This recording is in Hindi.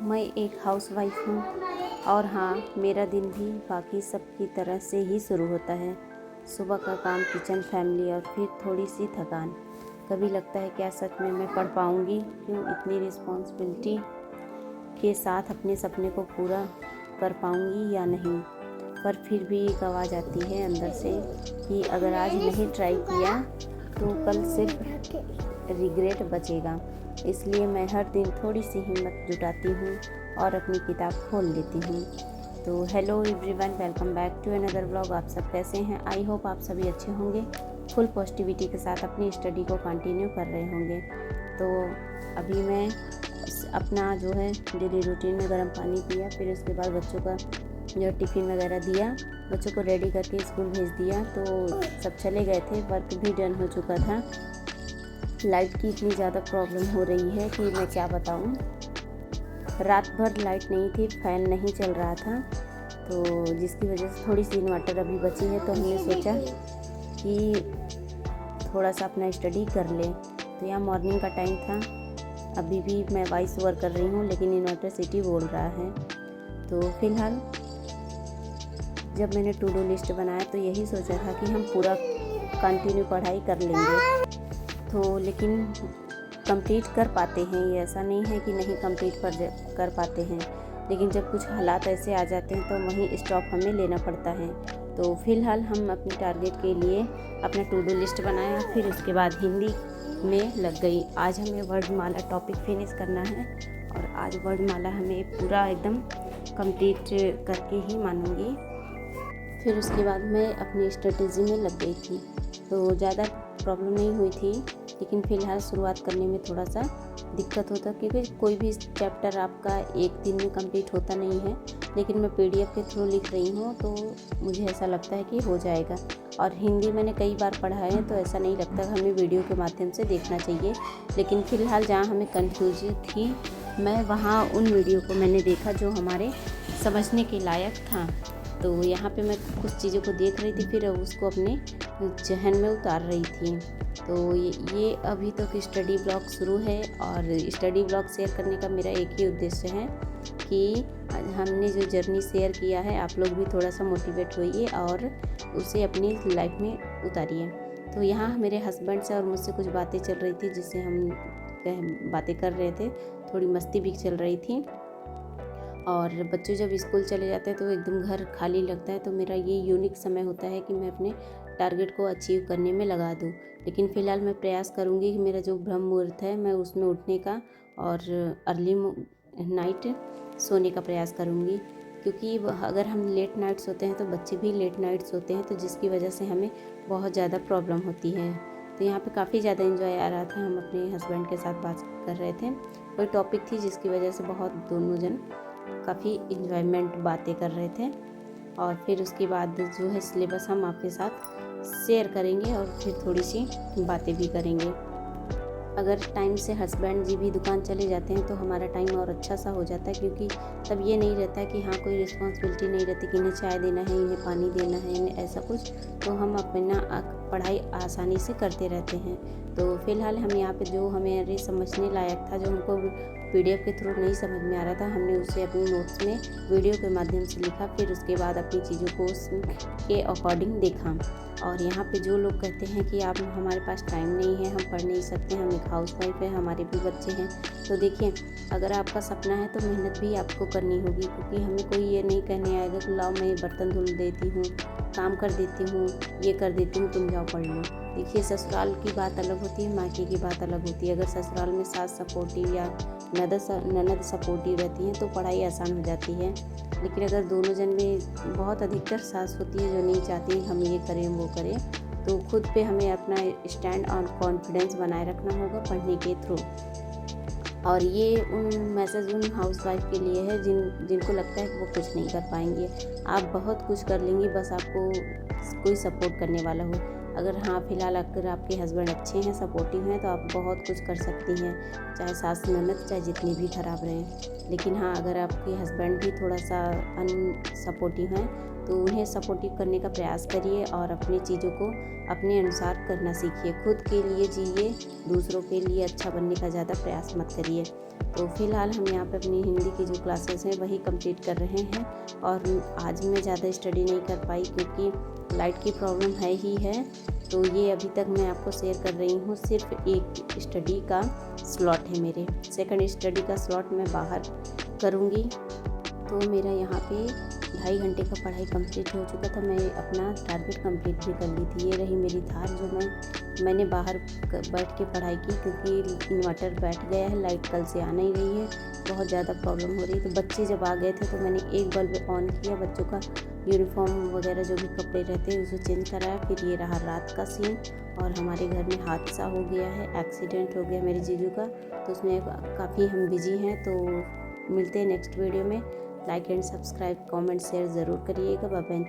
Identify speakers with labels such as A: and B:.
A: मैं एक हाउसवाइफ हूँ और हाँ, मेरा दिन भी बाकी सब की तरह से ही शुरू होता है। सुबह का काम, किचन, फैमिली और फिर थोड़ी सी थकान। कभी लगता है क्या सच में मैं पढ़ पाऊँगी? क्यों इतनी रिस्पॉन्सिबिलिटी के साथ अपने सपने को पूरा कर पाऊँगी या नहीं? पर फिर भी एक आवाज़ आती है अंदर से कि अगर आज नहीं ट्राई किया तो कल सिर्फ रिग्रेट बचेगा। इसलिए मैं हर दिन थोड़ी सी हिम्मत जुटाती हूँ और अपनी किताब खोल लेती हूँ। तो hello everyone, welcome back to another vlog. आप सब कैसे हैं? आई होप आप सभी अच्छे होंगे, फुल पॉजिटिविटी के साथ अपनी स्टडी को कंटिन्यू कर रहे होंगे। तो अभी मैं अपना जो है डेली रूटीन में गर्म पानी पिया, फिर उसके बाद बच्चों का जो टिफ़िन वगैरह दिया, बच्चों को रेडी करके स्कूल भेज दिया। तो सब चले गए थे, वर्क भी डन हो चुका था। लाइट की इतनी ज़्यादा प्रॉब्लम हो रही है कि मैं क्या बताऊं। रात भर लाइट नहीं थी, फ़ैन नहीं चल रहा था, तो जिसकी वजह से थोड़ी सी इन्वर्टर अभी बची है। तो हमने सोचा कि थोड़ा सा अपना स्टडी कर ले। तो यहाँ मॉर्निंग का टाइम था, अभी भी मैं वॉइस ओवर कर रही हूँ, लेकिन इन्वर्टर सिटी बोल रहा है। तो फिलहाल जब मैंने टू डू लिस्ट बनाया तो यही सोचा था कि हम पूरा कंटिन्यू पढ़ाई कर लेंगे, तो लेकिन कंप्लीट कर पाते हैं। ये ऐसा नहीं है कि नहीं कंप्लीट कर पाते हैं, लेकिन जब कुछ हालात ऐसे आ जाते हैं तो वहीं स्टॉप हमें लेना पड़ता है। तो फिलहाल हम अपने टारगेट के लिए अपना टू डू लिस्ट बनाया, फिर उसके बाद हिंदी में लग गई। आज हमें वर्णमाला टॉपिक फिनिश करना है और आज वर्णमाला हमें पूरा एकदम कंप्लीट करके ही मानूंगी। फिर उसके बाद मैं अपनी स्ट्रेटेजी में लग गई थी, तो ज़्यादा प्रॉब्लम नहीं हुई थी, लेकिन फ़िलहाल शुरुआत करने में थोड़ा सा दिक्कत होता, क्योंकि कोई भी चैप्टर आपका एक दिन में कंप्लीट होता नहीं है। लेकिन मैं पीडीएफ के थ्रू लिख रही हूँ तो मुझे ऐसा लगता है कि हो जाएगा। और हिंदी मैंने कई बार पढ़ा है, तो ऐसा नहीं लगता कि हमें वीडियो के माध्यम से देखना चाहिए। लेकिन फ़िलहाल जहाँ हमें कन्फ्यूजन थी, मैं वहाँ उन वीडियो को मैंने देखा जो हमारे समझने के लायक था। तो यहाँ पे मैं कुछ चीज़ों को देख रही थी, फिर उसको अपने जहन में उतार रही थी। तो ये अभी तक स्टडी ब्लॉग शुरू है, और स्टडी ब्लॉग शेयर करने का मेरा एक ही उद्देश्य है कि हमने जो जर्नी शेयर किया है, आप लोग भी थोड़ा सा मोटिवेट होइए और उसे अपनी लाइफ में उतारिए। तो यहाँ मेरे हस्बैंड से और मुझसे कुछ बातें चल रही थी, जिससे हम बातें कर रहे थे, थोड़ी मस्ती भी चल रही थी। और बच्चे जब स्कूल चले जाते हैं तो एकदम घर खाली लगता है, तो मेरा ये यूनिक समय होता है कि मैं अपने टारगेट को अचीव करने में लगा दूँ। लेकिन फ़िलहाल मैं प्रयास करूँगी कि मेरा जो ब्रह्म मुहूर्त है मैं उसमें उठने का और अर्ली नाइट सोने का प्रयास करूँगी, क्योंकि अगर हम लेट नाइट सोते हैं तो बच्चे भी लेट नाइट सोते हैं, तो जिसकी वजह से हमें बहुत ज़्यादा प्रॉब्लम होती है। तो यहाँ पे काफ़ी ज़्यादा एंजॉय आ रहा था। हम अपने हस्बैंड के साथ बात कर रहे थे, कोई टॉपिक थी जिसकी वजह से बहुत दोनों जन काफ़ी इन्जॉयमेंट बातें कर रहे थे। और फिर उसके बाद जो है सिलेबस हम आपके साथ शेयर करेंगे और फिर थोड़ी सी बातें भी करेंगे। अगर टाइम से हस्बैंड जी भी दुकान चले जाते हैं तो हमारा टाइम और अच्छा सा हो जाता है, क्योंकि तब ये नहीं रहता कि हाँ कोई रिस्पॉन्सिबिलिटी नहीं रहती कि इन्हें चाय देना है, इन्हें पानी देना है, इन्हें ऐसा कुछ। तो हम अपना पढ़ाई आसानी से करते रहते हैं। तो फिलहाल हम यहाँ पे जो हमें समझने लायक था, जो हमको पीडीएफ के थ्रू नहीं समझ में आ रहा था, हमने उसे अपने नोट्स में वीडियो के माध्यम से लिखा, फिर उसके बाद अपनी चीज़ों को उसके अकॉर्डिंग देखा। और यहाँ पे जो लोग कहते हैं कि आप हमारे पास टाइम नहीं है, हम पढ़ नहीं सकते, हम एक हाउसवाइफ है, हमारे भी बच्चे हैं, तो देखिए अगर आपका सपना है तो मेहनत भी आपको करनी होगी, क्योंकि हमें कोई ये नहीं कहने आएगा कि लाओ मैं बर्तन धुल देती हूँ, काम कर देती हूँ, ये कर देती हूँ, तुम जाओ पढ़ लो। देखिए ससुराल की बात अलग होती है, मायके की बात अलग होती है। अगर ससुराल में सास सपोर्टिव या ननद सपोर्टिव रहती हैं तो पढ़ाई आसान हो जाती है। लेकिन अगर दोनों जन में बहुत अधिकतर सास होती है जो नहीं चाहती हम ये करें वो करें, तो खुद पे हमें अपना स्टैंड और कॉन्फिडेंस बनाए रखना होगा पढ़ने के थ्रू। और ये उन मैसेज उन हाउसवाइफ के लिए है जिनको लगता है कि वो कुछ नहीं कर पाएंगे। आप बहुत कुछ कर लेंगी, बस आपको कोई सपोर्ट करने वाला हो। अगर हाँ फिलहाल अगर आपके हस्बैंड अच्छे हैं, सपोर्टिव हैं, तो आप बहुत कुछ कर सकती हैं, चाहे सास ननद चाहे जितनी भी खराब रहें। लेकिन हाँ अगर आपके हस्बैंड भी थोड़ा सा अनसपोर्टिव हैं तो उन्हें सपोर्टिव करने का प्रयास करिए और अपनी चीज़ों को अपने अनुसार करना सीखिए। खुद के लिए जिए, दूसरों के लिए अच्छा बनने का ज़्यादा प्रयास मत करिए। तो फ़िलहाल हम यहाँ पे अपनी हिंदी की जो क्लासेस हैं वही कंप्लीट कर रहे हैं। और आज मैं ज़्यादा स्टडी नहीं कर पाई क्योंकि लाइट की प्रॉब्लम है ही है। तो ये अभी तक मैं आपको शेयर कर रही हूँ, सिर्फ एक स्टडी का स्लॉट है मेरे, सेकंड स्टडी का स्लॉट मैं बाहर करूँगी। तो मेरा यहाँ पे 2.5 घंटे का पढ़ाई कंप्लीट हो चुका था। मैं अपना टारगेट कंप्लीट भी कर ली थी। ये रही मेरी थार जो मैंने बाहर बैठ के पढ़ाई की क्योंकि इन्वर्टर बैठ गया है, लाइट कल से आ नहीं रही है, बहुत ज़्यादा प्रॉब्लम हो रही है। तो बच्चे जब आ गए थे तो मैंने एक बल्ब ऑन किया, बच्चों का यूनिफॉर्म वगैरह जो भी कपड़े रहते हैं उसे चेंज कराया। फिर ये रहा रात का सीन। और हमारे घर में हादसा हो गया है, एक्सीडेंट हो गया मेरे जीजू का, तो उसमें काफ़ी हम बिजी हैं। तो मिलते हैं नेक्स्ट वीडियो में। Like and subscribe, comment, share ज़रूर करिएगा। Bye bye.